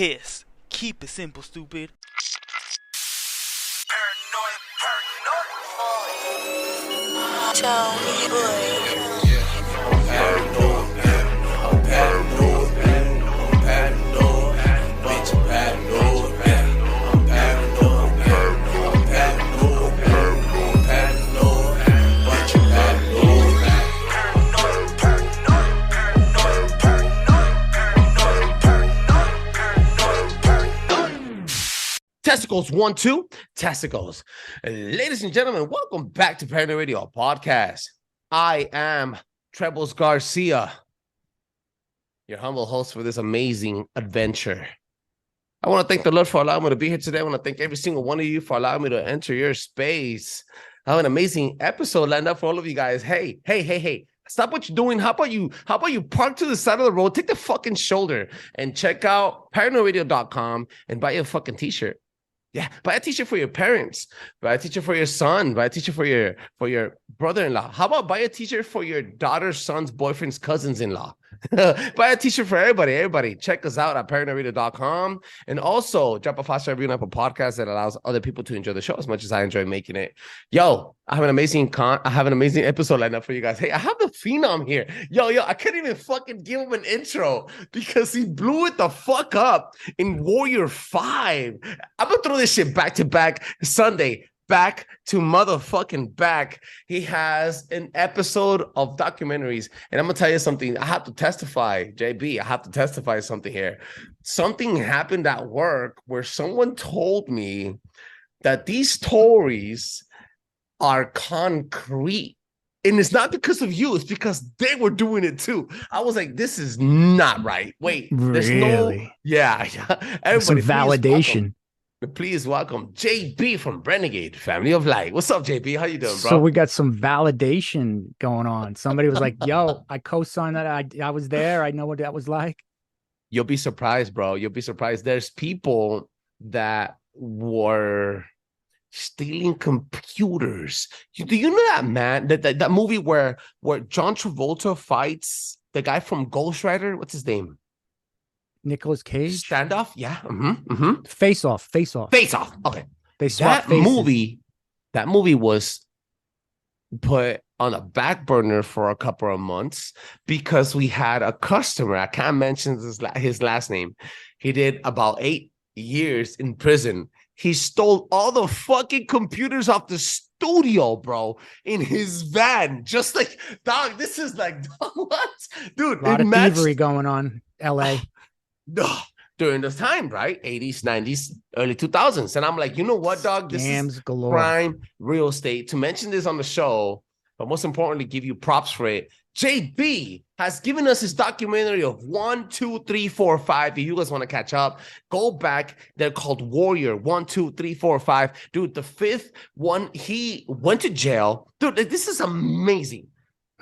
Kiss. Keep it simple, stupid. Tell me, boy. I'm paranoid, I'm paranoid, I'm paranoid, bitch, I'm paranoid, I'm paranoid, I'm paranoid, I'm paranoid, bitch, I'm paranoid. Testicles 1, 2, testicles. Ladies and gentlemen, welcome back to Paranoid Radio Podcast. I am Trebles Garcia, your humble host for this amazing adventure. I want to thank the Lord for allowing me to be here today. I want to thank every single one of you for allowing me to enter your space. I have an amazing episode lined up for all of you guys. Hey. Stop what you're doing. How about you park to the side of the road, take the fucking shoulder, and check out paranoidradio.com and buy a fucking t-shirt. Yeah, buy a t-shirt for your parents, buy a t-shirt for your son, buy a t-shirt for your brother-in-law. How about buy a t-shirt for your daughter's son's boyfriend's cousins-in-law? Buy a t-shirt for everybody. Check us out at paranoidradio.com, and also drop a 5-star review on Apple Podcast that allows other people to enjoy the show as much as I enjoy making it. Yo, I have an amazing episode lined up for you guys. Hey, I have the Phenom here. Yo, I couldn't even fucking give him an intro because he blew it the fuck up in Warrior 5. I'm gonna throw this shit back to back Sunday. Back to motherfucking back. He has an episode of documentaries, and I'm gonna tell you something. I have to testify, JB. I have to testify something here. Something happened at work where someone told me that these stories are concrete. And it's not because of you, it's because they were doing it too. I was like, this is not right. Wait, there's really? Yeah. Everybody, some validation. Please welcome JB from Renegade, Family of Light. What's up, JB? How you doing, bro? So we got some validation going on. Somebody was like, yo, I co-signed that. I was there. I know what that was like. You'll be surprised, bro. You'll be surprised. There's people that were stealing computers. Do you know that, man? That movie where John Travolta fights the guy from Ghost Rider? What's his name? Nicolas Cage? Standoff? Yeah. Face Off. Okay. They swapped faces. That movie was put on a back burner for a couple of months because we had a customer. I can't mention his last name. He did about 8 years in prison. He stole all the fucking computers off the studio, bro, in his van. Just like, dog, this is like, what? Dude, a lot of thievery going on, LA. During this time, right? 80s, 90s, early 2000s. And I'm like, you know what, dog? This is galore. Prime real estate. To mention this on the show, but most importantly, give you props for it. JB has given us his documentary of 1, 2, 3, 4, 5. If you guys want to catch up, go back. They're called Warrior 1, 2, 3, 4, 5. Dude, the fifth one, he went to jail. Dude, this is amazing.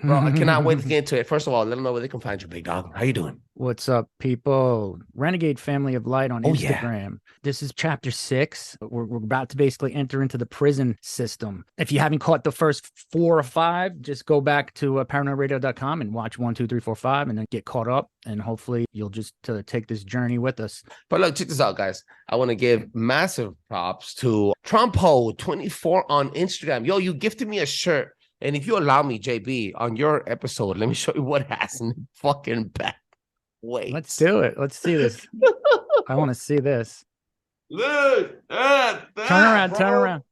Bro, I cannot wait to get into it. First of all, let them know where they can find you, big dog. How you doing? What's up, people? Renegade Family of Light on Instagram. Yeah. This is chapter 6. We're about to basically enter into the prison system. If you haven't caught the first 4 or 5, just go back to paranoidradio.com and watch 1, 2, 3, 4, 5, and then get caught up. And hopefully you'll just take this journey with us. But look, check this out, guys. I want to give massive props to Trumpo24 on Instagram. Yo, you gifted me a shirt. And if you allow me, JB, on your episode, let me show you what it has in the fucking back. Wait. Let's do it. Let's see this. I want to see this. Look at that, turn around.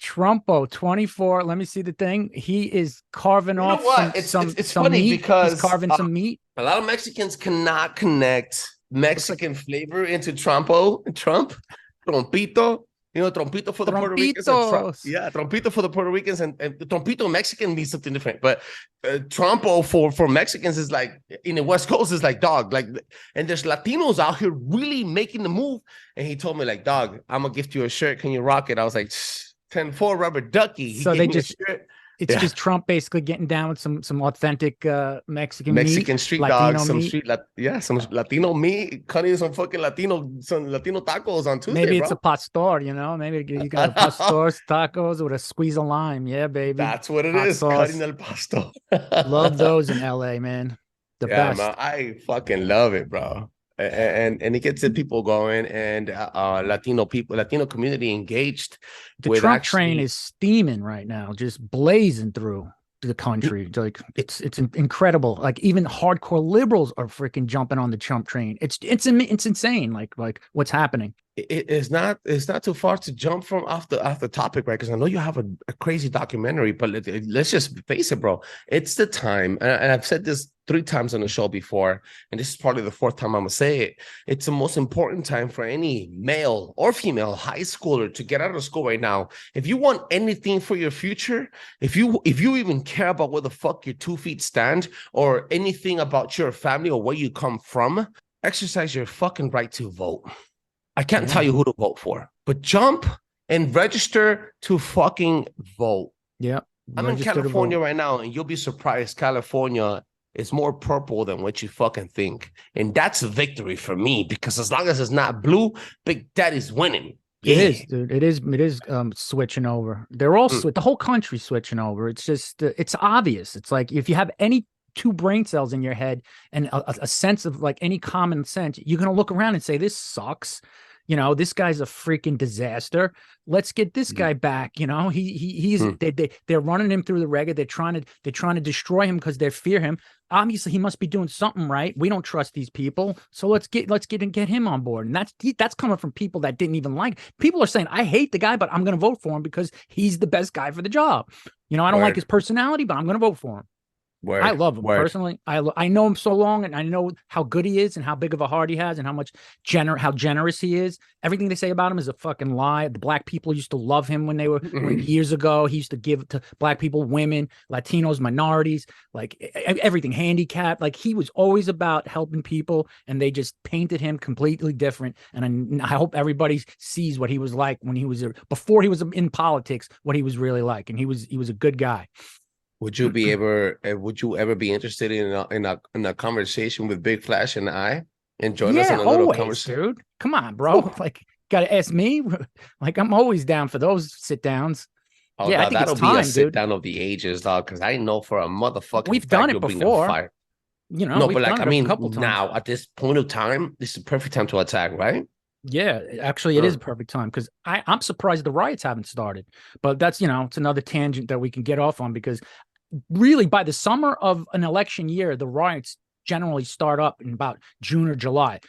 Trumpo 24. Let me see the thing. He is carving off some funny meat. Because he's carving some meat. A lot of Mexicans cannot connect Mexican flavor into Trump. Trompito. You know, trompito for the Puerto Ricans. Trompito for the Puerto Ricans, and trompito Mexican means something different. But trompo for Mexicans is like, in the West Coast is like dog. Like, and there's Latinos out here really making the move. And he told me like, dog, I'm gonna gift you a shirt. Can you rock it? I was like, 10-4 rubber ducky. So they just It's just Trump basically getting down with some authentic Mexican street dogs, some Latino meat, cutting some Latino tacos on Tuesday. Maybe it's a pastor, you know. Maybe you can have pastors tacos with a squeeze of lime. Yeah, baby. That's what it is. Cutting el pastor. Love those in LA, man. The best. Man, I fucking love it, bro. and it gets the people going and Latino community engaged The with Trump train actually. is steaming right now, just blazing through the country. Like it's incredible. Like even hardcore liberals are freaking jumping on the Trump train. It's insane. Like what's happening. It's not too far to jump from off the topic, right? Because I know you have a crazy documentary, but let's just face it, bro. It's the time, and I've said this 3 times on the show before, and this is probably the 4th time I'm gonna say it. It's the most important time for any male or female high schooler to get out of school right now. If you want anything for your future, if you even care about where the fuck your 2 feet stand or anything about your family or where you come from, exercise your fucking right to vote. I can't tell you who to vote for, but jump and register to fucking vote. Yeah. I'm in California right now, and you'll be surprised. California is more purple than what you fucking think. And that's a victory for me, because as long as it's not blue, Big Daddy's winning. Yeah. It is, dude. It is switching over. They're all the whole country's switching over. It's just it's obvious. It's like if you have any 2 brain cells in your head and a sense of like any common sense, you're gonna look around and say, this sucks. You know, this guy's a freaking disaster. Let's get this guy back. You know, they're running him through the regga. They're trying to destroy him because they fear him. Obviously, he must be doing something right. We don't trust these people, so let's get him on board. And that's coming from people that didn't even like. People are saying, I hate the guy, but I'm going to vote for him because he's the best guy for the job. You know, I don't like his personality, but I'm going to vote for him. I love him personally. I know him so long, and I know how good he is and how big of a heart he has and how generous he is. Everything they say about him is a fucking lie. The black people used to love him when years ago. He used to give to black people, women, Latinos, minorities, like everything, handicapped. Like he was always about helping people, and they just painted him completely different. And I hope everybody sees what he was like when he was before he was in politics, what he was really like, and he was a good guy. Would you ever be interested in a conversation with Big Flash and I, and join us in a little conversation? Dude. Come on, bro. Like, gotta ask me. Like, I'm always down for those sit downs. Oh, yeah, I think that'll be a sit down of the ages, dog. Because I know for a motherfucker, we've done it before. You know, no, but like I mean, now at this point of time, this is the perfect time to attack, right? Yeah, actually, it is a perfect time, because I'm surprised the riots haven't started. But that's, it's another tangent that we can get off on, because really by the summer of an election year, the riots generally start up in about June or July.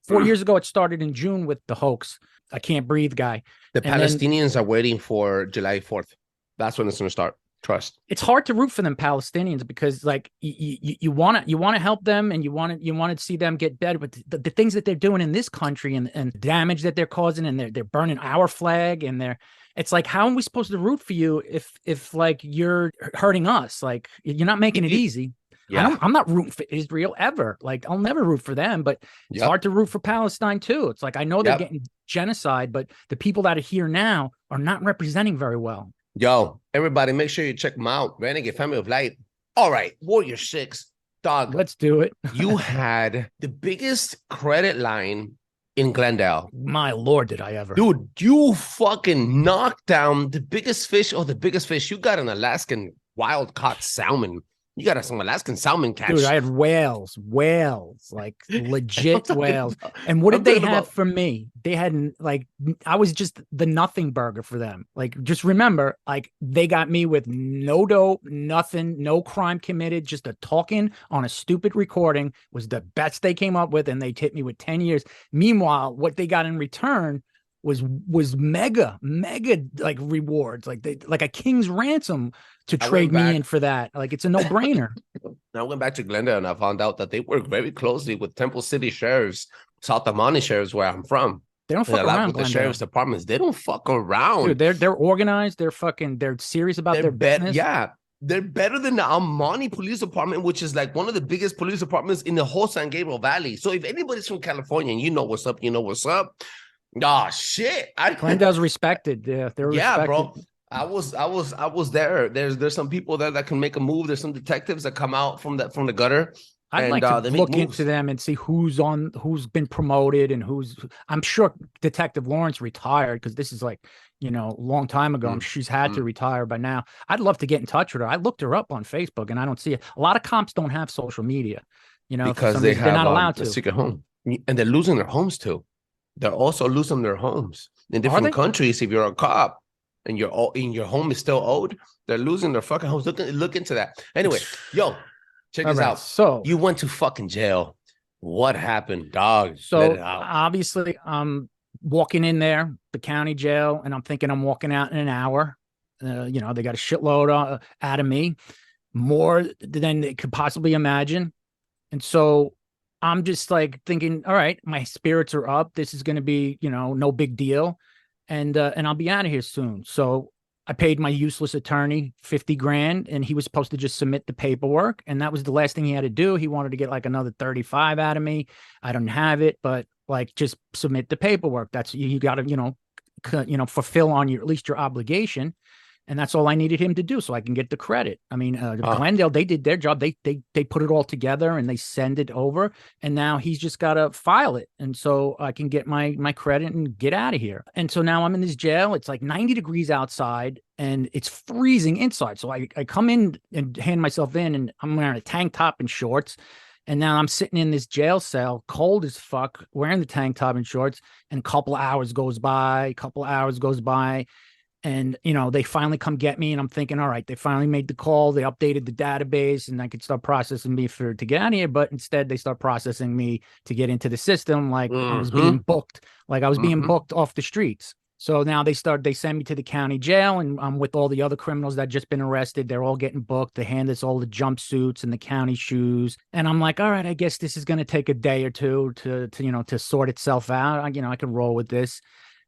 4 years ago, it started in June with the hoax. I can't breathe guy. The Palestinians are waiting for July 4th. That's when it's going to start. Trust. It's hard to root for them Palestinians, because like you want to help them, and you want to see them get better, but the things that they're doing in this country and damage that they're causing, and they're burning our flag, and it's like, how are we supposed to root for you if like you're hurting us? Like, you're not making it easy. Yeah. I'm not rooting for Israel ever. Like, I'll never root for them, but it's hard to root for Palestine too. It's like, I know they're getting genocide, but the people that are here now are not representing very well. Yo, everybody, make sure you check them out. Renegade Family of Light. All right, Warrior 6, dog. Let's do it. You had the biggest credit line in Glendale. My Lord, did I ever. Dude, you fucking knocked down the biggest fish. Oh, the biggest fish. You got an Alaskan wild-caught salmon. You got some Alaskan salmon catch. Dude, I had whales, like legit whales. And what did they have for me? They had I was just the nothing burger for them. Like, just remember, like, they got me with no dope, nothing, no crime committed, just a talking on a stupid recording was the best they came up with, and they tipped me with 10 years. Meanwhile, what they got in return was mega like rewards, like a king's ransom to trade me in for that. Like, it's a no-brainer. I went back to Glendale, and I found out that they work very closely with Temple City sheriffs, South Amani sheriffs, where I'm from. They don't fuck around with the sheriff's departments. They don't fuck around. Dude, they're organized. They're serious about their business. Yeah. They're better than the Amani Police Department, which is like one of the biggest police departments in the whole San Gabriel Valley. So if anybody's from California and you know what's up, you know what's up. Oh shit! Glendale's respected. Yeah, they're respected. Bro. I was there. There's some people there that can make a move. There's some detectives that come out from the gutter. I'd like to look into them and see who's been promoted and who's. I'm sure Detective Lawrence retired, because this is like, a long time ago. She's had to retire by now. I'd love to get in touch with her. I looked her up on Facebook, and I don't see it. A lot of cops don't have social media, because they're not allowed to. Secret home. and they're losing their homes too. They're also losing their homes in different they? countries. If you're a cop and your home is still owed, they're losing their fucking homes. Look into that. Anyway, yo, check All this right, out. so You went to fucking jail. What happened, dog? Let so it out. obviously I'm walking in there, the county jail, and I'm thinking I'm walking out in an hour. You know, they got a shitload out of me, more than they could possibly imagine. And so I'm just like thinking, all right, my spirits are up. This is going to be, you know, no big deal. And I'll be out of here soon. So I paid my useless attorney 50 grand, and he was supposed to just submit the paperwork. And that was the last thing he had to do. He wanted to get like another 35 out of me. I don't have it, but like just submit the paperwork. That's, you got to, fulfill on your, at least your obligation. And that's all I needed him to do, so I can get the credit. I mean, Glendale, they did their job. They put it all together and they send it over. And now he's just got to file it. And so I can get my credit and get out of here. And so now I'm in this jail. It's like 90 degrees outside and it's freezing inside. So I come in and hand myself in, and I'm wearing a tank top and shorts. And now I'm sitting in this jail cell, cold as fuck, wearing the tank top and shorts. And a couple hours goes by. And, you know, they finally come get me, and I'm thinking, all right, they finally made the call. They updated the database and I could start processing me to get out of here. But instead they start processing me to get into the system. Like I was being booked, being booked off the streets. So now they send me to the county jail, and I'm with all the other criminals that just been arrested. They're all getting booked. They hand us all the jumpsuits and the county shoes. And I'm like, all right, I guess this is going to take a day or two to sort itself out. I can roll with this.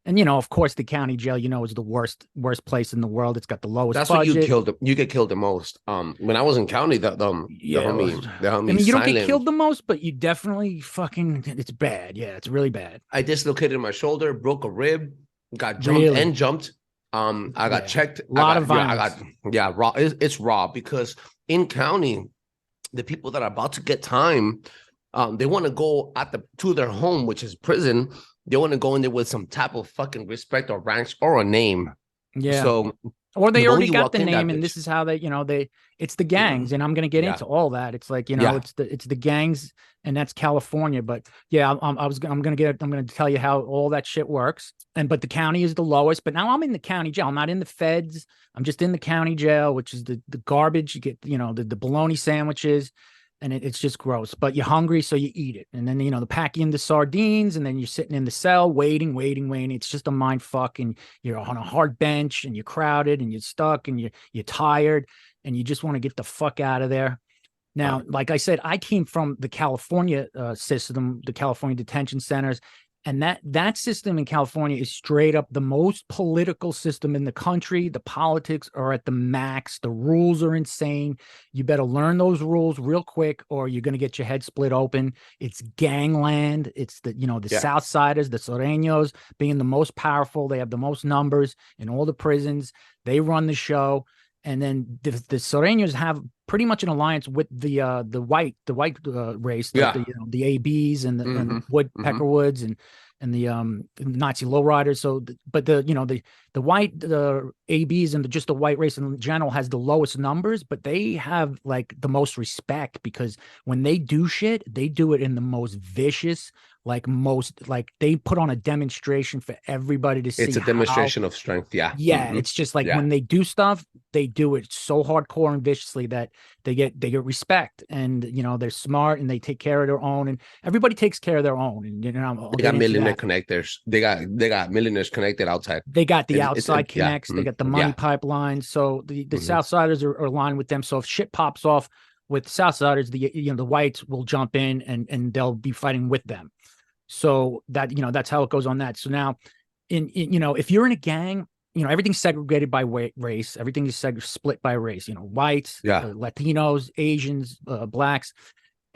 And, of course, the county jail, is the worst place in the world. It's got the lowest That's budget. what you get killed the most. When I was in county, the homie I mean, you Silent, don't get killed the most, but you definitely it's bad. Yeah, it's really bad. I dislocated my shoulder, broke a rib, got jumped. I got checked. A lot of violence. Raw. It's raw because in county, the people that are about to get time, they want to go to their home, which is prison. They want to go in there with some type of fucking respect or rank or a name. Yeah. So, or they already got the name, and this is how it's the gangs, and I'm going to get into all that. It's like, it's the gangs, and that's California. But yeah, I'm going to tell you how all that shit works. But the county is the lowest. But now I'm in the county jail. I'm not in the feds. I'm just in the county jail, which is the garbage. You get, the bologna sandwiches. And it's just gross, but you're hungry, so you eat it. And then, they pack you in the sardines, and then you're sitting in the cell waiting. It's just a mind fuck, and you're on a hard bench, and you're crowded, and you're stuck, and you're tired, and you just want to get the fuck out of there. Now, like I said, I came from the California system, the California detention centers. And that system in California is straight up the most political system in the country. The politics are at the max. The rules are insane. You better learn those rules real quick, or you're going to get your head split open. It's gangland. It's the Southsiders, the Sureños being the most powerful. They have the most numbers in all the prisons. They run the show. And then the Sureños have pretty much an alliance with the white race, the ABs and the Woodpeckerwoods and the Nazi lowriders. So, but the white ABs and just the white race in general has the lowest numbers, but they have like the most respect, because when they do shit, they do it in the most vicious. They put on a demonstration for everybody to see. It's a demonstration of strength. Yeah. It's just like when they do stuff, they do it so hardcore and viciously that they get respect, and they're smart, and they take care of their own, and everybody takes care of their own. And they got millionaire connectors. They got millionaires connected outside. They got the outside connects. They got the money pipelines. So the Southsiders are aligned with them. So if shit pops off with Southsiders, the whites will jump in and they'll be fighting with them. So that, that's how it goes on that. So now if you're in a gang, everything's segregated by race. Everything is split by race, whites, Latinos, Asians, blacks.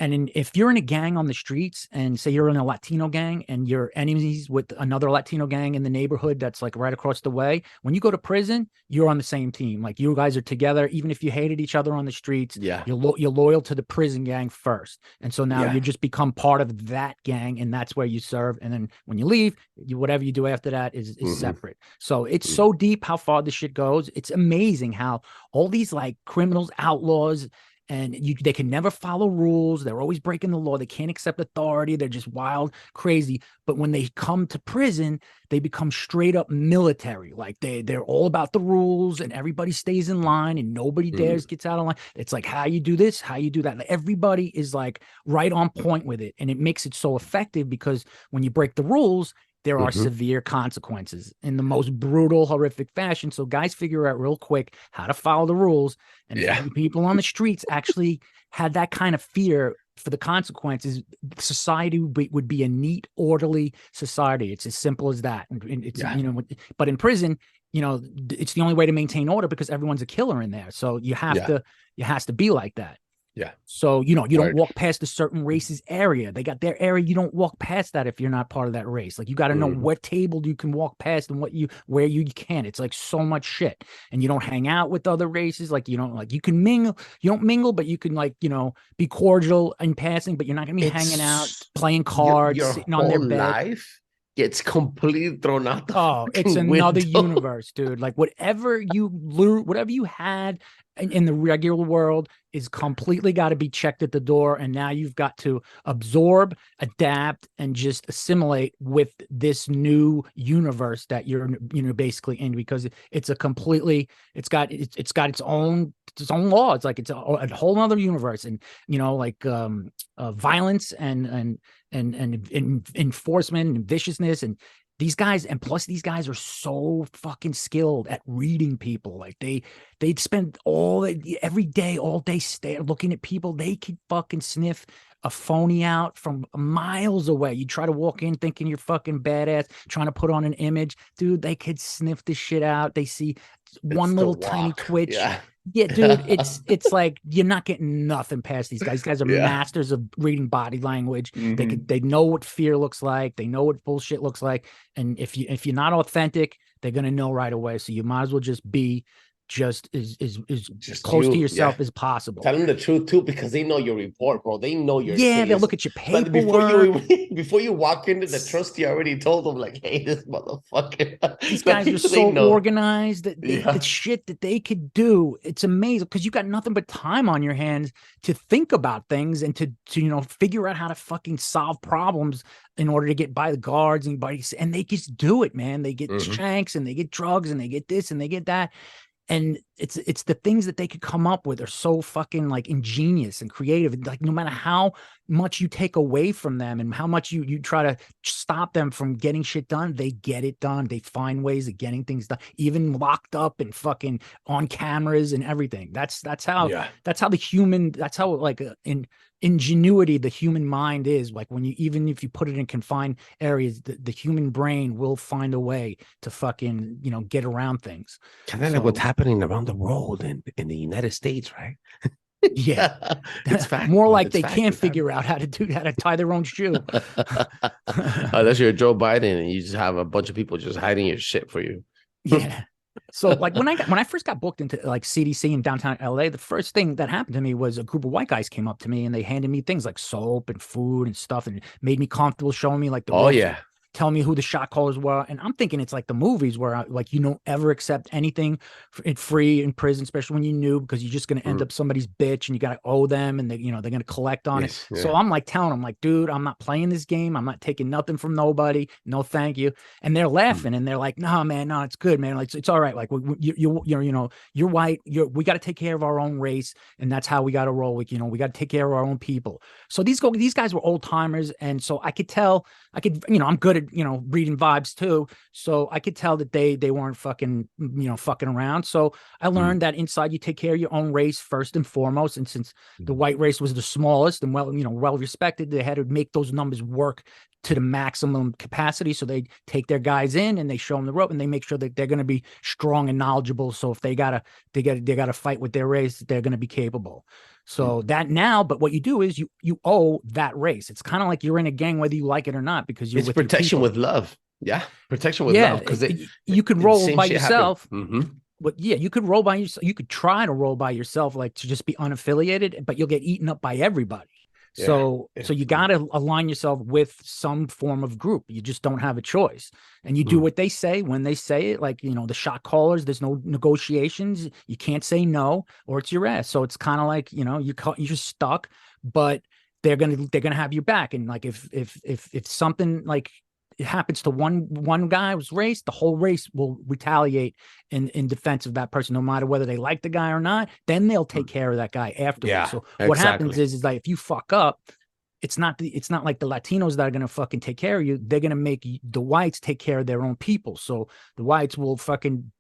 And if you're in a gang on the streets, and say you're in a Latino gang and you're enemies with another Latino gang in the neighborhood that's like right across the way, when you go to prison, you're on the same team. Like, you guys are together. Even if you hated each other on the streets, you're loyal to the prison gang first. And so now you just become part of that gang, and that's where you serve. And then when you leave, whatever you do after that is separate. So it's so deep how far this shit goes. It's amazing how all these like criminals, outlaws, and they can never follow rules. They're always breaking the law. They can't accept authority. They're just wild, crazy. But when they come to prison, they become straight up military. Like they're all about the rules, and everybody stays in line, and nobody dares gets out of line. It's like how you do this, how you do that. Like, everybody is like right on point with it, and it makes it so effective because when you break the rules, there are severe consequences in the most brutal, horrific fashion. So guys figure out real quick how to follow the rules. And if people on the streets actually had that kind of fear for the consequences, society would be a neat, orderly society. It's as simple as that. And it's, but in prison, it's the only way to maintain order because everyone's a killer in there. So you have to, it has to be like that. Yeah. So, you don't walk past a certain race's area. They got their area. You don't walk past that if you're not part of that race. Like, you got to know what table you can walk past and where you can. It's like so much shit. And you don't hang out with other races. Like, you can mingle. You don't mingle, but you can be cordial in passing, but you're not going to be hanging out, playing cards, sitting on their bed. Life gets completely thrown out. It's another universe, dude. Like whatever you had in the regular world is completely got to be checked at the door, and now you've got to absorb, adapt, and just assimilate with this new universe that you're basically in, because it's got its own law. It's like it's a whole other universe, and violence and enforcement and viciousness, and these guys are so fucking skilled at reading people. Like they'd spend every day, all day looking at people. They could fucking sniff a phony out from miles away. You try to walk in thinking you're fucking badass, trying to put on an image, dude. They could sniff the shit out. They see one little tiny twitch. Yeah, dude, it's like you're not getting nothing past these guys. These guys are masters of reading body language. They know what fear looks like. They know what bullshit looks like. And if you're not authentic, they're gonna know right away. So you might as well just be just close to yourself as possible. Tell them the truth too, because they know your report, bro. They know your they look at your paperwork. But before you walk into the trust, you already told them, like, hey, this motherfucker. These guys are so organized that the shit that they could do, it's amazing, because you got nothing but time on your hands to think about things and to figure out how to fucking solve problems in order to get by the guards and they just do it, man. They get shanks and they get drugs and they get this and they get that. And it's the things that they could come up with are so fucking like ingenious and creative. And like no matter how much you take away from them and how much you try to stop them from getting shit done, they get it done. They find ways of getting things done, even locked up and fucking on cameras and everything. That's how ingenuity the human mind is. Like even if you put it in confined areas, the human brain will find a way to fucking get around things. Kind of like what's happening around the world in the United States, right? Yeah, it's fact. More like they can't figure out how to tie their own shoe. Unless you're Joe Biden and you just have a bunch of people just hiding your shit for you. Yeah. So like when I first got booked into like CDC in downtown LA, the first thing that happened to me was a group of white guys came up to me and they handed me things like soap and food and stuff and made me comfortable, showing me like tell me who the shot callers were. And I'm thinking it's like the movies where you don't ever accept anything free in prison, especially when you knew, because you're just going to end up somebody's bitch and you got to owe them and they're going to collect on it. Yeah. So I'm like telling them, like, dude, I'm not playing this game. I'm not taking nothing from nobody. No, thank you. And they're laughing and they're like, no, man, no, it's good, man. Like, it's all right. Like you're white. We got to take care of our own race. And that's how we got to roll with, we got to take care of our own people. So these guys were old timers. And so I could tell, I'm good at, reading vibes too. So I could tell that they weren't fucking around. So I learned that inside you take care of your own race first and foremost. And since the white race was the smallest and well respected, they had to make those numbers work to the maximum capacity. So they take their guys in and they show them the rope and they make sure that they're going to be strong and knowledgeable. So if they gotta fight with their race, they're going to be capable. So but what you do is you owe that race. It's kind of like you're in a gang, whether you like it or not, because you're with protection with love. Yeah. Protection with love. Because you could roll by yourself. But you could roll by yourself. You could try to roll by yourself, like to just be unaffiliated, but you'll get eaten up by everybody. So you got to align yourself with some form of group. You just don't have a choice. And you do what they say when they say it, like, the shot callers, there's no negotiations. You can't say no or it's your ass. So it's kind of like, you're stuck, but they're going to have you back. And like, if something like it happens to one guy's race, the whole race will retaliate in defense of that person, no matter whether they like the guy or not. Then they'll take care of that guy afterwards. Yeah, so what happens is like, if you fuck up, it's not like the Latinos that are going to fucking take care of you. They're going to make the whites take care of their own people. So the whites will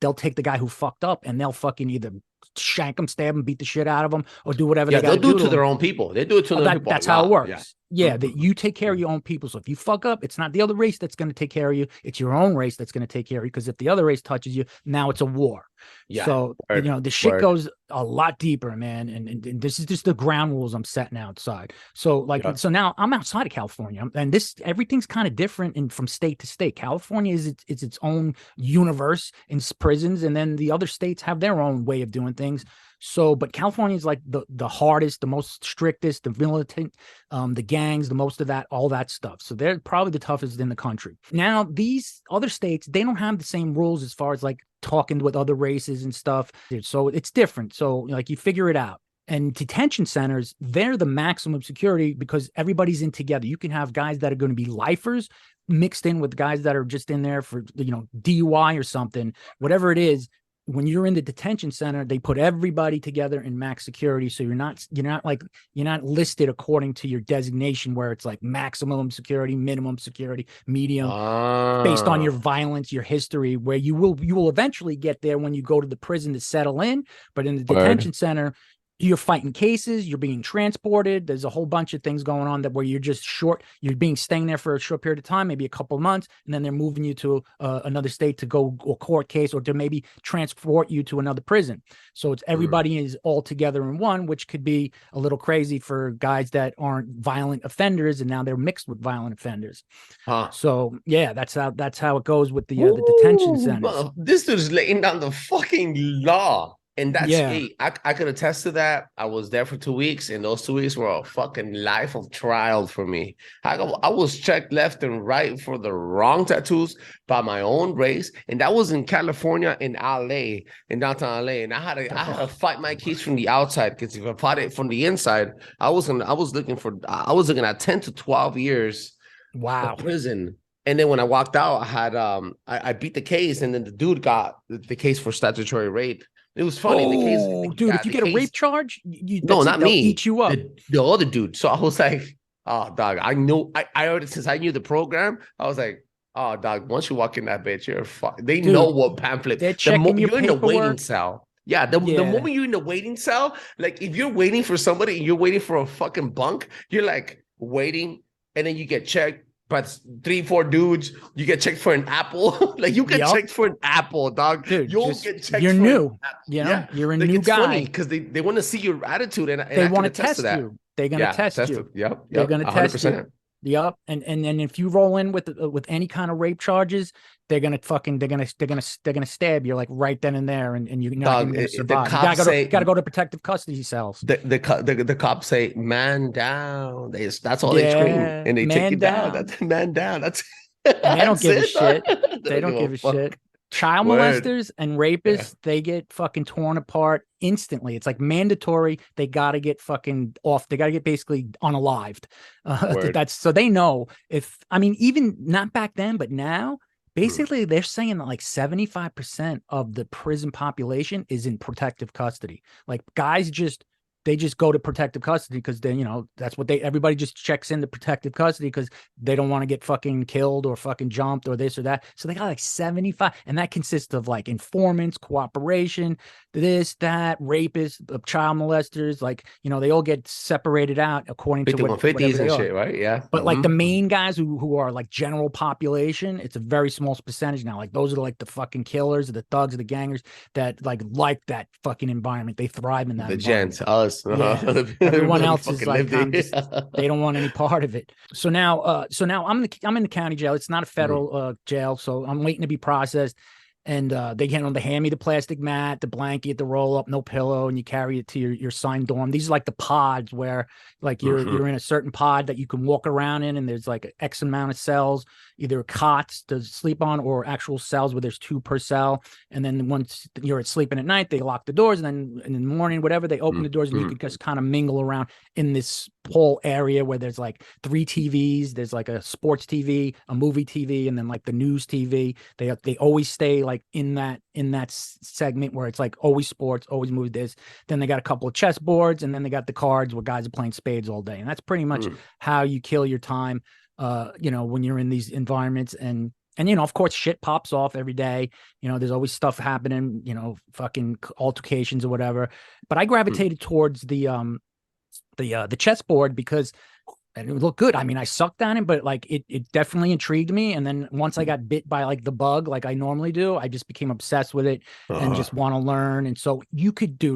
they'll take the guy who fucked up and they'll fucking either shank him, stab him, beat the shit out of him, or do whatever they got to do. They'll do it to their own people. They do it to their people. That's how it works. Yeah, that you take care of your own people. So if you fuck up, it's not the other race that's going to take care of you. It's your own race that's going to take care of you. Because if the other race touches you, now it's a war. Yeah. So the shit goes a lot deeper, man. And this is just the ground rules I'm setting outside. So so now I'm outside of California, and everything's kind of different from state to state. California is its own universe in prisons, and then the other states have their own way of doing things. So, but California is like the hardest, the most strictest, the militant, the gangs, the most of that, all that stuff. So they're probably the toughest in the country. Now, these other states, they don't have the same rules as far as like talking with other races and stuff. So it's different. So like you figure it out. And detention centers, they're the maximum security because everybody's in together. You can have guys that are going to be lifers mixed in with guys that are just in there for, DUI or something, whatever it is. When you're in the detention center, they put everybody together in max security. So you're not listed according to your designation where it's like maximum security, minimum security, medium, based on your violence, your history, where you will eventually get there when you go to the prison to settle in. But in the detention center, you're fighting cases, you're being transported. There's a whole bunch of things going on where you're just staying there for a short period of time, maybe a couple of months, and then they're moving you to another state to go a court case or to maybe transport you to another prison. So it's everybody is all together in one, which could be a little crazy for guys that aren't violent offenders, and now they're mixed with violent offenders. So yeah, that's how it goes with the detention centers. This dude is laying down the fucking law. And that's I could attest to that. I was there for 2 weeks, and those 2 weeks were a fucking life of trial for me. I was checked left and right for the wrong tattoos by my own race, and that was in California, in LA, in downtown LA. And I had to fight my case from the outside, because if I fought it from the inside, I was looking at 10 to 12 years of prison. And then when I walked out, I had I beat the case, and then the dude got the case for statutory rape. It was funny. Dude, if you get a rape charge, no, not me. Eat you up. The other dude. So I was like, oh, dog, I know. I already, since I knew the program, I was like, oh, dog, once you walk in that bitch, you're fucked. They know what pamphlet. They're checking your you're paperwork. In the waiting cell. Yeah, the moment you're in the waiting cell, like if you're waiting for somebody and you're waiting for a fucking bunk, you're like waiting, and then you get checked. But 3-4 dudes, you get checked for an apple. Like you get checked for an apple, dog. Dude, you'll get checked. You're new. You're a new guy. Because they want to see your attitude, and they want to test you. They're gonna test you. Yep. They're gonna 100%. test you. Yep. And then if you roll in with any kind of rape charges, they're gonna stab you like right then and there, and you're not even gonna survive. You gotta go to protective custody cells. The cops say, "Man down." That's all they scream, and they take you down. That's man down. That's and they don't give a shit. They don't give a shit. Child molesters and rapists, they get fucking torn apart instantly. It's like mandatory. They got to get fucking off. They got to get basically unalived. That's so they know even not back then, but now, basically they're saying that like 75% of the prison population is in protective custody. Like guys they just go to protective custody because then, that's what everybody just checks into protective custody because they don't want to get fucking killed or fucking jumped or this or that. So they got like 75, and that consists of like informants, cooperation, this, that, rapists, child molesters, like, they all get separated out according to what 50s and shit, right? Yeah. But like the main guys who are like general population, it's a very small percentage now. Like those are like the fucking killers, the thugs, the gangers that like that fucking environment. They thrive in that. The gents, us. Yeah. Everyone else is like, they don't want any part of it. So now I'm in the county jail. It's not a federal jail, so I'm waiting to be processed. And they hand me the plastic mat, the blanket, the roll up, no pillow, and you carry it to your assigned dorm. These are like the pods where like you're in a certain pod that you can walk around in, and there's like X amount of cells, either cots to sleep on or actual cells where there's 2 per cell. And then once you're sleeping at night, they lock the doors, and then in the morning, whatever, they open the doors, and you can just kind of mingle around in this whole area where there's like 3 TVs. There's like a sports TV, a movie TV, and then like the news TV. They always stay like in that segment where it's like always sports, always movies. Then they got a couple of chess boards, and then they got the cards where guys are playing spades all day. And that's pretty much how you kill your time, when you're in these environments. And of course, shit pops off every day. There's always stuff happening, fucking altercations or whatever. But I gravitated towards the chessboard because and it would look good. I mean, I sucked on it, but like it definitely intrigued me. And then once I got bit by like the bug, like I normally do, I just became obsessed with it and just want to learn. And so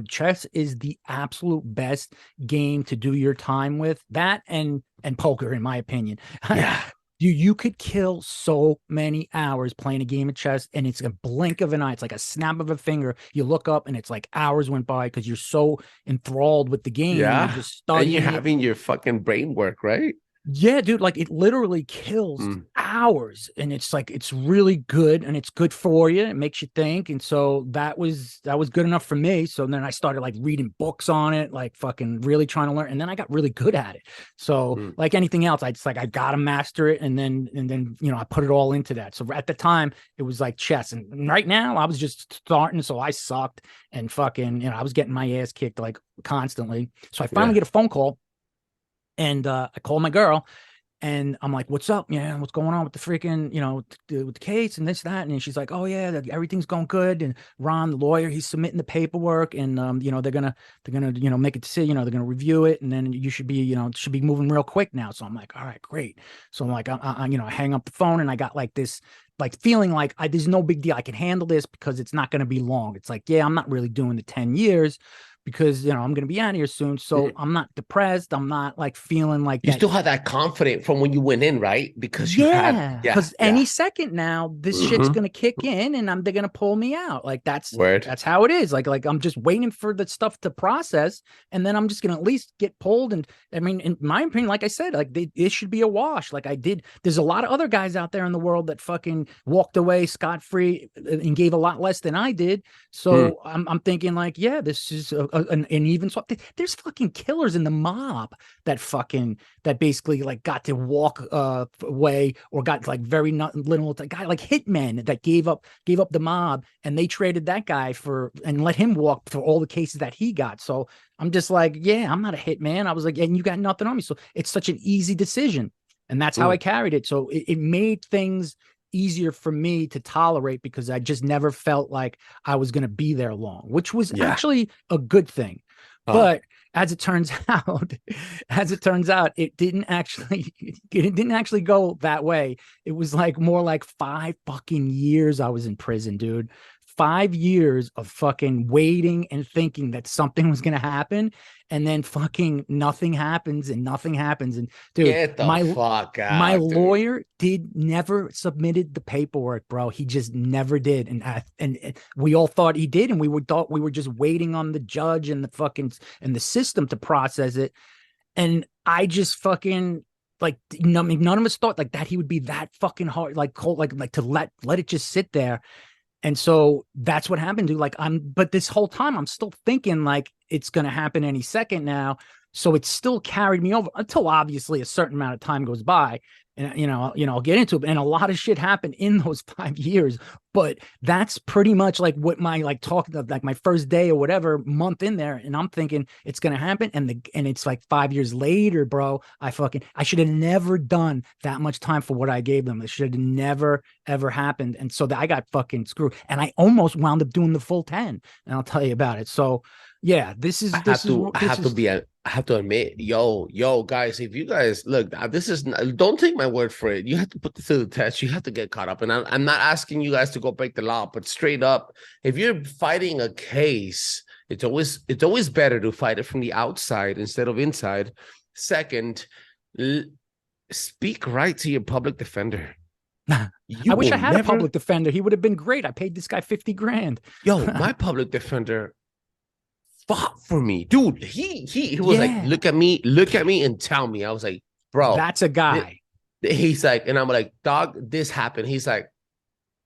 chess is the absolute best game to do your time with. That and poker, in my opinion. Yeah. You could kill so many hours playing a game of chess, and it's a blink of an eye. It's like a snap of a finger. You look up, and it's like hours went by because you're so enthralled with the game. Yeah, you're just studying. And you're having your fucking brain work, right? Yeah, dude, like it literally kills hours, and it's like it's really good, and it's good for you. It makes you think, and so that was good enough for me. So then I started like reading books on it, like fucking really trying to learn, and then I got really good at it. So like anything else, I gotta master it, and then I put it all into that. So at the time, it was like chess, and right now I was just starting, so I sucked, and fucking I was getting my ass kicked like constantly. So I finally get a phone call. And I call my girl, and I'm like, "What's up? Yeah, what's going on with the freaking, with the case and this, that?" And she's like, "Oh yeah, everything's going good." And Ron, the lawyer, he's submitting the paperwork, and they're gonna make a decision. They're gonna review it, and then you should be, should be moving real quick now. So I'm like, "All right, great." So I'm like, I hang up the phone, and I got like this like feeling like there's no big deal. I can handle this because it's not gonna be long. It's like, yeah, I'm not really doing the 10 years. Because I'm gonna be out of here soon, so I'm not depressed. I'm not like feeling like you still had that confidence from when you went in, right? Because you had any second now this shit's gonna kick in, and they're gonna pull me out. Like that's how it is. Like I'm just waiting for the stuff to process, and then I'm just gonna at least get pulled. And I mean, in my opinion, like I said, like it should be a wash. Like I did. There's a lot of other guys out there in the world that fucking walked away scot-free and gave a lot less than I did. So I'm thinking like, yeah, this is an even swap. There's fucking killers in the mob that basically like got to walk away or got like very little guy like hitmen that gave up the mob, and they traded that guy and let him walk for all the cases that he got. So I'm just like, yeah, I'm not a hitman. I was like, and you got nothing on me. So it's such an easy decision, and that's how I carried it. So it made things easier for me to tolerate because I just never felt like I was going to be there long, which was actually a good thing. But as it turns out, it didn't actually go that way. It was like more like 5 fucking years I was in prison, dude. 5 years of fucking waiting and thinking that something was going to happen, and then fucking nothing happens. And dude, get the fuck out, my lawyer never submitted the paperwork, bro. He just never did. And we all thought he did. And we thought we were just waiting on the judge and the system to process it. And I just fucking, like, none of us thought like that he would be that fucking hard, like cold, like to let it just sit there. And so that's what happened, dude. Like but this whole time I'm still thinking like it's going to happen any second now. So it still carried me over until obviously a certain amount of time goes by. And, I'll get into it. And a lot of shit happened in those 5 years. But that's pretty much like what my my first day or whatever month in there. And I'm thinking it's going to happen. And it's like 5 years later, bro. I should have never done that much time for what I gave them. It should have never, ever happened. And so I got fucking screwed. And I almost wound up doing the full 10. And I'll tell you about it. So, yeah, I have to admit, yo, guys, if you guys look, don't take my word for it. You have to put this to the test. You have to get caught up. And I'm not asking you guys to go break the law, but straight up, if you're fighting a case, it's always better to fight it from the outside instead of inside. Second, speak right to your public defender. I wish I had a public defender. He would have been great. I paid this guy 50 grand. Yo, my public defender fought for me, dude. He was like, look at me and tell me. I was like, bro, that's a guy. He's like, and I'm like, dog, this happened. He's like,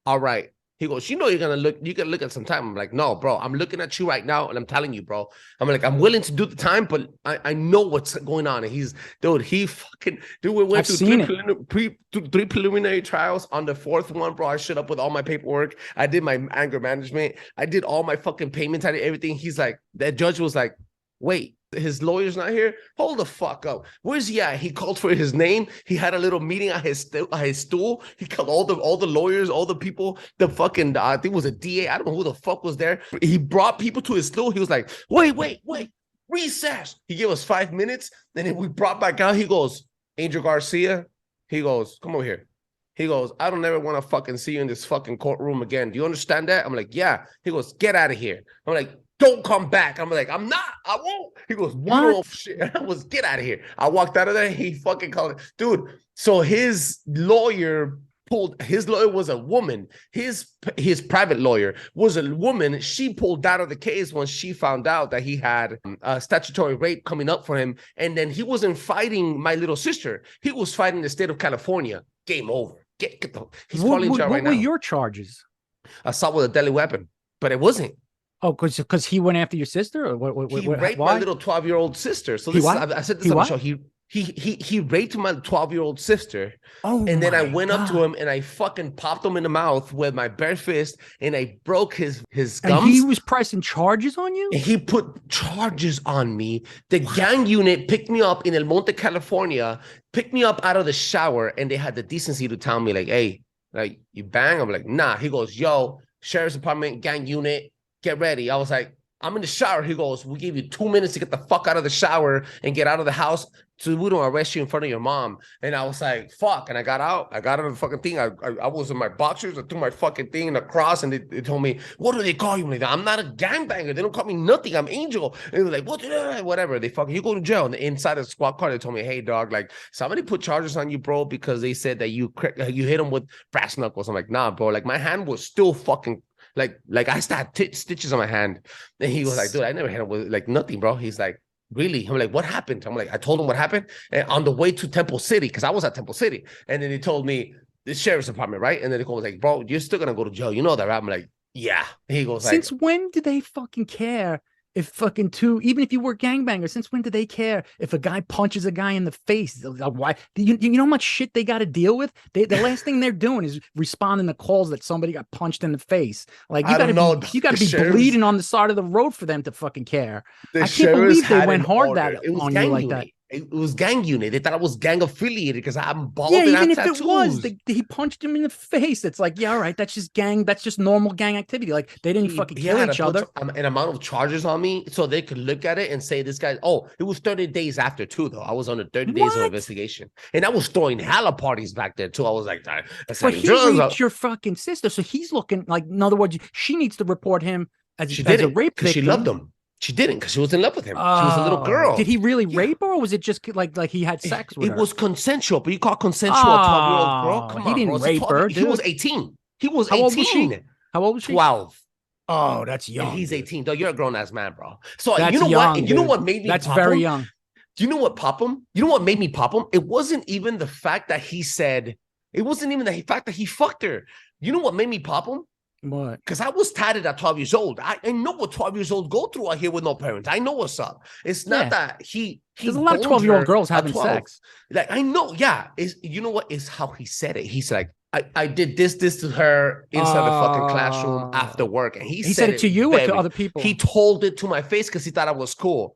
all right. He goes, you know, you can look at some time. I'm like, no, bro, I'm looking at you right now. And I'm telling you, bro, I'm like, I'm willing to do the time, but I know what's going on. And he fucking, we went through three preliminary trials. On the fourth one, bro, I showed up with all my paperwork. I did my anger management. I did all my fucking payments. I did everything. He's like, that judge was like, wait, his lawyer's not here? Hold the fuck up. Where's he at? He called for his name. He had a little meeting at his stool. He called all the lawyers, all the people, the fucking, I think it was a DA. I don't know who the fuck was there. He brought people to his stool. He was like, wait, recess. He gave us 5 minutes. Then we brought back out. He goes, Angel Garcia. He goes, come over here. He goes, I don't ever want to fucking see you in this fucking courtroom again. Do you understand that? I'm like, yeah. He goes, get out of here. I'm like, don't come back. I'm like, I'm not. I won't. He goes, what? Shit. I was, get out of here. I walked out of there. He fucking called it. Dude, so his lawyer was a woman. His private lawyer was a woman. She pulled out of the case when she found out that he had a statutory rape coming up for him. And then he wasn't fighting my little sister. He was fighting the state of California. Game over. He's calling jail right now. What were your charges? Assault with a deadly weapon, but it wasn't. Oh, because he went after your sister, or what? He raped my little 12-year-old sister. So I said this on the show. He raped my 12-year-old sister. Oh, and then I went up to him and I fucking popped him in the mouth with my bare fist and I broke his gums. And he was pressing charges on you? And he put charges on me. The gang unit picked me up in El Monte, California, picked me up out of the shower, and they had the decency to tell me, like, hey, like, you bang? I'm like, nah. He goes, yo, sheriff's department, gang unit, get ready. I was like, I'm in the shower. He goes, we give you 2 minutes to get the fuck out of the shower and get out of the house so we don't arrest you in front of your mom. And I was like, fuck. And I got out. I got out of the fucking thing. I was in my boxers. I threw my fucking thing in the cross, and they told me, what do they call you? Like, I'm not a gangbanger. They don't call me nothing. I'm Angel. And they were like, what? Whatever. They fucking, you go to jail. And inside the squad car, they told me, hey, dog, like, somebody put charges on you, bro, because they said that you hit them with brass knuckles. I'm like, nah, bro. Like, my hand was still fucking like I still had stitches on my hand. And he was like, dude, I never hit him with like nothing, bro. He's like, really? I'm like, what happened? I'm like, I told him what happened. And on the way to Temple City, because I was at Temple City. And then he told me, the sheriff's department, right? And then he was like, bro, you're still gonna go to jail. You know that, right? I'm like, yeah. And he goes, since when do they fucking care? If fucking even if you were gangbangers, since when do they care if a guy punches a guy in the face? Why? You know how much shit they got to deal with? The last thing they're doing is responding to calls that somebody got punched in the face. Like, you got to be bleeding on the side of the road for them to fucking care. I can't believe they went hard on you like that. It was gang unit. They thought I was gang affiliated because I'm bald. Yeah, and even if tattoos. it was, he punched him in the face. It's like, yeah, all right, that's just gang. That's just normal gang activity. Like, they didn't fucking kill each other. An amount of charges on me so they could look at it and say this guy. Oh, it was 30 days after too, though. I was under 30 days of investigation, and I was throwing hella parties back there too. I was like, but he raped your fucking sister, so he's looking like. In other words, she needs to report him as a rape victim. She loved him. She didn't, because she was in love with him. She was a little girl. Did he really rape her, or was it just like he had sex with her? It was consensual, but you call consensual a 12-year-old girl? Come on, he didn't rape her. He was 18. He was 18. How old was she? How old was she? 12. Oh, that's young. And he's 18. Though you're a grown-ass man, bro. So that's you know young, what? And you know what made me That's pop very him? young. Do you know what pop him? You know what made me pop him? It wasn't even the fact that he said, it wasn't even the fact that he fucked her. You know what made me pop him? What? Because I was tatted at 12 years old. I know what 12 years old go through out here with no parents. I know what's up. It's not that there's a lot of 12-year-old girls having sex. Like, I know, yeah. You know what is how he said it. He's like, I did this to her inside the fucking classroom after work. And he said it to you or to other people? He told it to my face because he thought I was cool.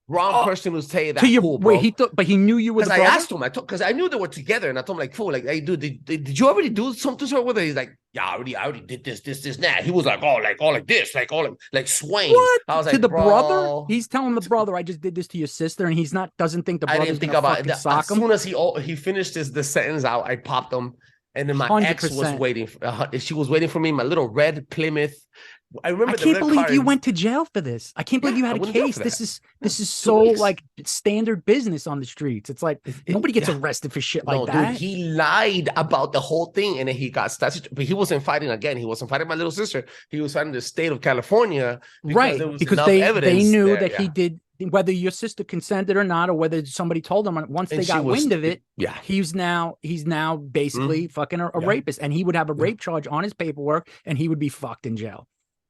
Wrong person would say that. Cool, bro. Wait, but he knew you were the brother? I asked him, because I knew they were together, and I told him, like, fool, like, hey, dude, did you already do something to her with her? He's like, yeah, I already did this, that. He was like, like this, like swaying. What? I was to like, the bro. brother? He's telling the brother, I just did this to your sister, and doesn't think the brother's I didn't think gonna about fucking it. sock him. As soon as he finished the sentence out, I popped him, and then my 100%. ex was waiting. She was waiting for me, my little red Plymouth I remember. I can't believe you went to jail for this. I can't believe you had a case. This is so like standard business on the streets. It's like nobody gets arrested for shit like that. Dude, he lied about the whole thing, and then he got statute. But he wasn't fighting again. He wasn't fighting my little sister. He was fighting the state of California, right? Because they knew that he did. Whether your sister consented or not, or whether somebody told him, once they got wind of it, he's now basically fucking a rapist, and he would have a rape charge on his paperwork, and he would be fucked in jail.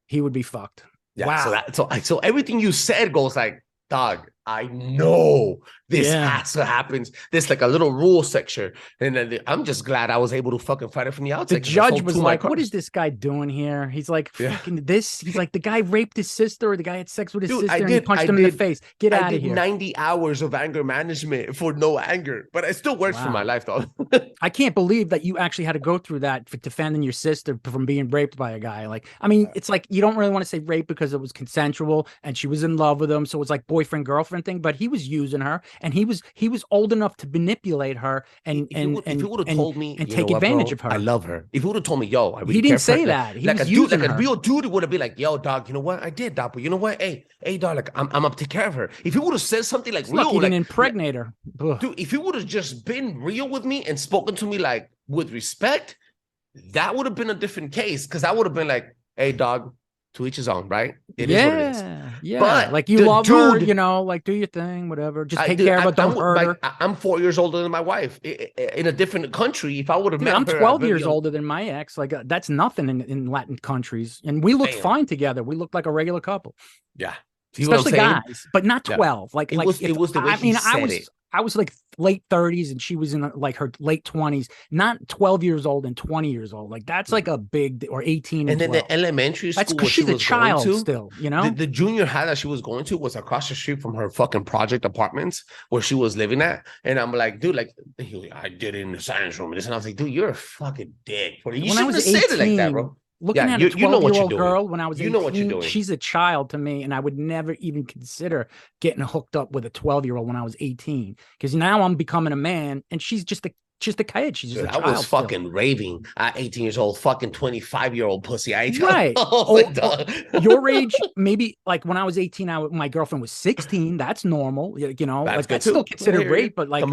He would be fucked. Yeah, wow. So everything you said goes like, dog, I know this has to happen. There's like a little rule section. And then I'm just glad I was able to fucking fight it from the outside. The judge was like, what is this guy doing here? He's like, fucking this. He's like, the guy raped his sister, or the guy had sex with his sister, and he punched him in the face. Get out of here. 90 hours of anger management for no anger, but it still works for my life, though. I can't believe that you actually had to go through that for defending your sister from being raped by a guy. Like, I mean, it's like, you don't really want to say rape because it was consensual and she was in love with him. So it's like boyfriend, girlfriend thing, but he was using her, and he was old enough to manipulate her and told me and take advantage of her. I love her. If he would have told me, yo, I really he didn't say that. He like was a dude, using like her. a real dude would have been like, yo, dog, you know what? I did, dog, but you know what? Hey, dog, like I'm up to take care of her. If he would have said something like real, he didn't impregnate her. Dude, if he would have just been real with me and spoken to me like with respect, that would have been a different case, because I would have been like, hey, dog, to each his own, right? It is what it is. Yeah, but like you love her, you know, like do your thing, whatever. Just take care of her, don't hurt her. I'm 4 years older than my wife. In a different country, if I would have met her, I'm 12 years older than my ex. Like that's nothing in Latin countries, and we looked fine together. We looked like a regular couple. Yeah, especially guys, but not 12. Yeah. It was the way I was like late 30s and she was in like her late 20s, not 12 years old and 20 years old. Like that's like a big, or 18 and then 12. the elementary school, that's because she's a child still, you know. The junior high that she was going to was across the street from her fucking project apartments where she was living at. And I'm like, dude, like I did it in the science room and this, and I was like, dude, you're a fucking dick. You shouldn't have said it like that, bro. Looking at a 12-year-old girl when I was 18, she's a child to me, and I would never even consider getting hooked up with a 12-year-old when I was 18. Because now I'm becoming a man, and she's just a kid. She's just a child. I was fucking raving at 18 years old, fucking 25-year-old pussy. Right. Your age, maybe like when I was 18, my girlfriend was 16. That's normal. You know, that's like that's still considered rape, but like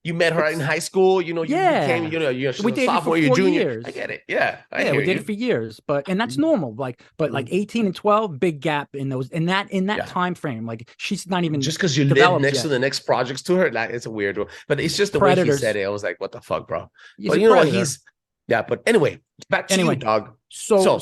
you met her in high school, you know, you became, you're we dated sophomore, for 4 you're junior. years. I get it. Yeah. We dated for years, and that's normal. Like, but like 18 and 12, big gap in those, in that time frame. Like she's not even just because you live next to the next projects to her, like it's a weird one. But it's just the way he said it. I was like, what the fuck, bro? But you know what? But anyway, back to you, dog. So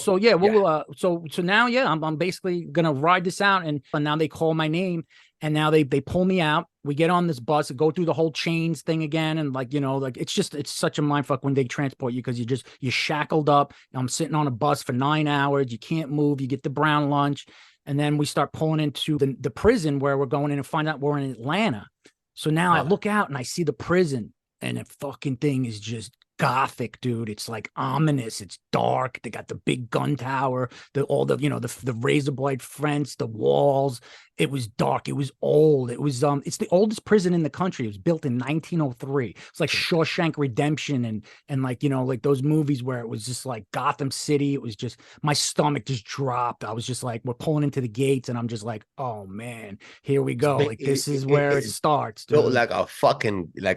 now, I'm basically gonna ride this out, and now they call my name, and now they pull me out. We get on this bus and go through the whole chains thing again, and like it's such a mindfuck when they transport you, because you're shackled up. I'm sitting on a bus for 9 hours. You can't move. You get the brown lunch, and then we start pulling into the prison where we're going in and find out we're in Atlanta. So now I look out and I see the prison, and the fucking thing is just gothic, dude. It's like ominous. It's dark. They got the big gun tower, the razor blade fence, the walls. It was dark. It was old. It was it's the oldest prison in the country. It was built in 1903. It's like Shawshank Redemption and like, like those movies where it was just like Gotham City. It was just, my stomach just dropped. I was just like, we're pulling into the gates, and I'm just like, oh man, here we go. Like this is where it starts. Dude. Built like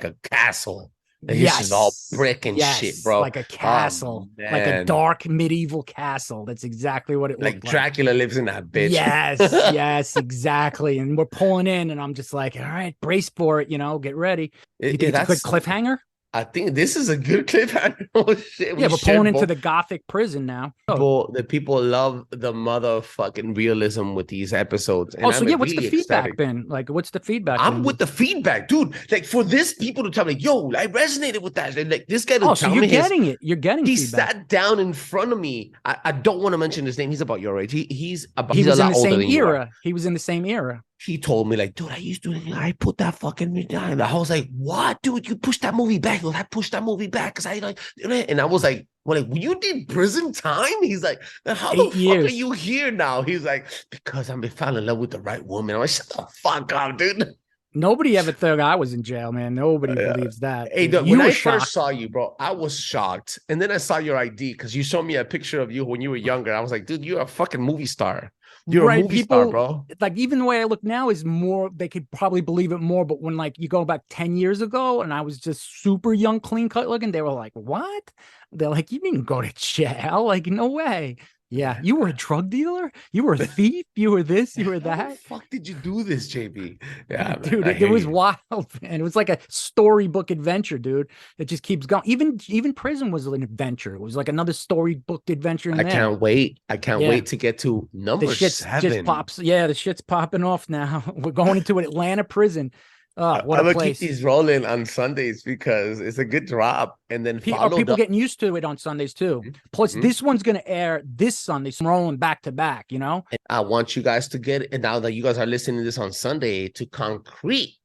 a castle. This is all brick and shit, bro. Like a castle, like a dark medieval castle. That's exactly what it looked like. Dracula lives in that bitch. Yes, exactly. And we're pulling in, and I'm just like, all right, brace for it, get ready. You think it's a good cliffhanger? I think this is a good cliffhanger. Oh, shit. We're pulling into the gothic prison now. The people love the motherfucking realism with these episodes. And what's the feedback been? Like, what's the feedback? I'm with the feedback, dude. Like, for this people to tell me, yo, I resonated with that. Like, this guy to tell me getting it. You're getting he feedback. Sat down in front of me. I don't want to mention his name. He's about your age. He's a lot older than you are. He was in the same era. He told me, like, dude, I put that fucking movie down. I was like, what, dude? You pushed that movie back. I pushed that movie back because I like, and I was like, you did prison time? He's like, how the fuck are you here now? He's like, because I fell in love with the right woman. I'm like, shut the fuck up, dude. Nobody ever thought I was in jail, man. Nobody believes that. Hey, dude. when I shocked. first saw you, bro, I was shocked. And then I saw your ID because you showed me a picture of you when you were younger. I was like, dude, you're a fucking movie star. You're a movie star, bro. Like, even the way I look now is more, they could probably believe it more. But when, like, you go back 10 years ago and I was just super young, clean cut looking, they were like, what? They're like, you didn't go to jail. Like, no way. Yeah, you were a drug dealer. You were a thief. You were this. You were that. How the fuck did you do this, JB? Yeah, dude, it was wild, man. It was like a storybook adventure, dude. It just keeps going. Even prison was an adventure. It was like another storybook adventure. I can't wait. I can't wait to get to number 7. Just pops. Yeah, the shit's popping off now. We're going into an Atlanta prison. What I'm a gonna keep place. these rolling on Sundays because it's a good drop. And then people getting used to it on Sundays too. Plus, this one's gonna air this Sunday, so I'm rolling back to back. You know. And I want you guys to get, and now that you guys are listening to this on Sunday, to concrete.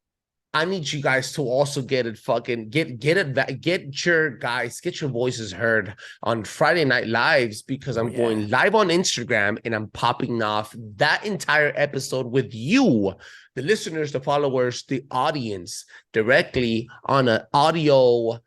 I need you guys to also get it fucking get your voices heard on Friday Night Lives, because I'm going live on Instagram and I'm popping off that entire episode with you, the listeners, the followers, the audience, directly on an audio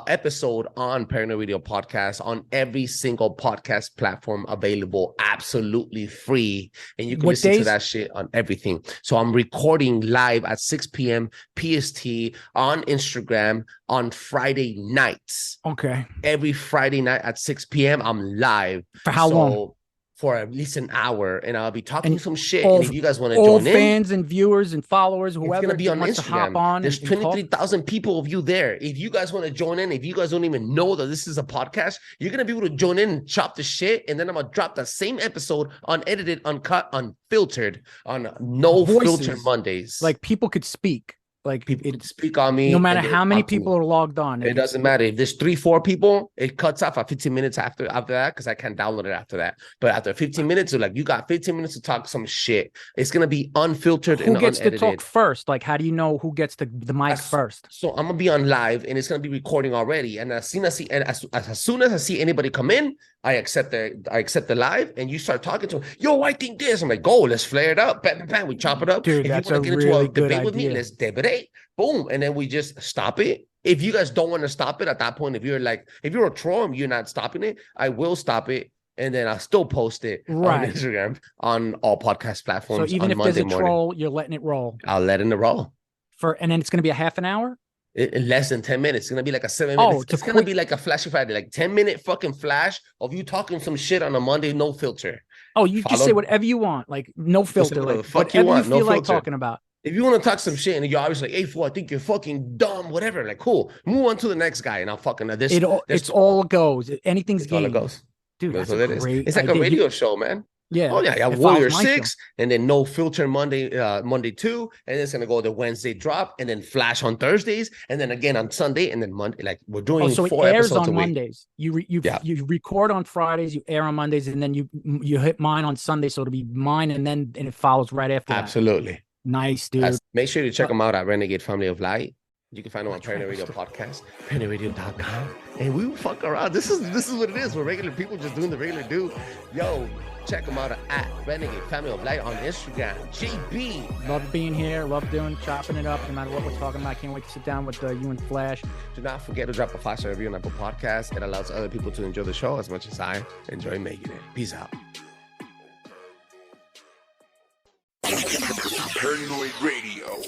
episode on Paranoid Radio Podcast on every single podcast platform available, absolutely free. And you can listen to that shit on everything. So I'm recording live at 6 p.m. PST on Instagram on Friday nights. Okay. Every Friday night at 6 p.m. I'm live. For how long? For at least an hour, and I'll be talking some shit. All, and if you guys want to join fans and viewers and followers, whoever, it's gonna be on wants Instagram. To hop on. There's 23,000 people of you there. If you guys want to join in, if you guys don't even know that this is a podcast, you're gonna be able to join in and chop the shit, and then I'm gonna drop that same episode unedited, uncut, unfiltered on no filter Mondays. Like, people could speak. Like, people speak on me. No matter how many people are logged on. It doesn't matter. If there's 3-4 people, it cuts off at 15 minutes after that, because I can't download it after that. But after 15 minutes, they're like, you got 15 minutes to talk some shit. It's going to be unfiltered and unedited. Who gets to talk first? Like, how do you know who gets the mic first? So I'm going to be on live, and it's going to be recording already. And as soon as I see anybody come in, I accept the live, and you start talking to them. Yo, I think this. I'm like, go, let's flare it up. Bam, bam, bam. We chop it up. Dude, if that's you want to get really into a debate idea. with me, let's debate. Boom. And then we just stop it. If you guys don't want to stop it at that point, if you're a troll and you're not stopping it, I will stop it. And then I'll still post it on Instagram, on all podcast platforms. So even if Monday there's a troll, you're letting it roll. I'll let it roll. And then it's going to be a half an hour? In less than 10 minutes. It's going to be like a 7 minutes. It's going to be like a flashy Friday, like 10-minute fucking flash of you talking some shit on a Monday, no filter. Oh, you just say whatever you want, like no filter, like whatever you feel like talking about. If you want to talk some shit and you're always like, hey, fool, I think you're fucking dumb, whatever. Like, cool. Move on to the next guy, and I'll fucking it's all it goes. Anything's game. All it goes. Dude, that's a great It's like a radio show, man. Yeah. Oh, yeah. I got Warrior 6, and then no filter Monday 2, and it's gonna go the Wednesday drop, and then flash on Thursdays, and then again on Sunday, and then Monday. Like, we're doing 4 it airs episodes on a week. Mondays. You record on Fridays, you air on Mondays, and then you hit mine on Sunday, so it'll be mine, and it follows right after that. Absolutely. Nice, dude. Make sure to check them out at Renegade Family of Light. You can find them on Paranoid Radio Podcast, ParanoidRadio.com. And we will fuck around. This is what it is. We're regular people just doing the regular do. Yo, check them out at Renegade Family of Light on Instagram. JB. Love being here. Love chopping it up no matter what we're talking about. I can't wait to sit down with you and Flash. Do not forget to drop a 5-star review on Apple Podcasts. It allows other people to enjoy the show as much as I enjoy making it. Peace out. Paranoid Radio.